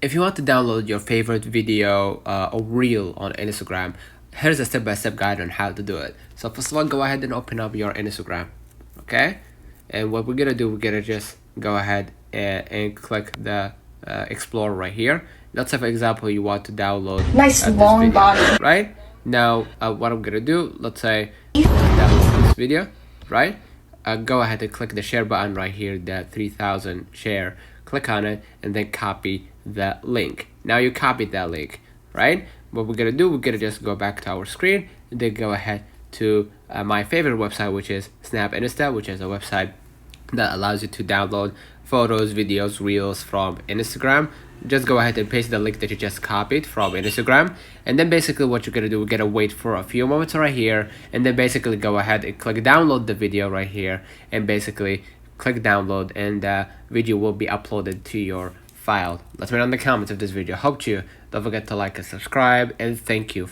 If you want to download your favorite video or reel on Instagram, here's a step-by-step guide on how to do it. So first of all, go ahead and open up your Instagram, okay? And what we're gonna do, we're gonna just go ahead and click the Explorer right here. Let's say, for example, you want to download nice long video, body. right? Now, what I'm gonna do, let's say, download this video, right? Go ahead and click the share button right here, the 3000 share. Click on it and then copy the link. Now you copied that link, right? What we're gonna do, we're gonna just go back to our screen and then go ahead to my favorite website, which is Snap Insta, which is a website that allows you to download photos, videos, reels from Instagram. Just go ahead and paste the link that you just copied from Instagram, and then basically what you're gonna do, we're gonna wait for a few moments right here, and then basically go ahead and click download the video right here, and basically click download, and the video will be uploaded to your file. Let me know in the comments of this video helped you. Don't forget to like and subscribe, and thank you.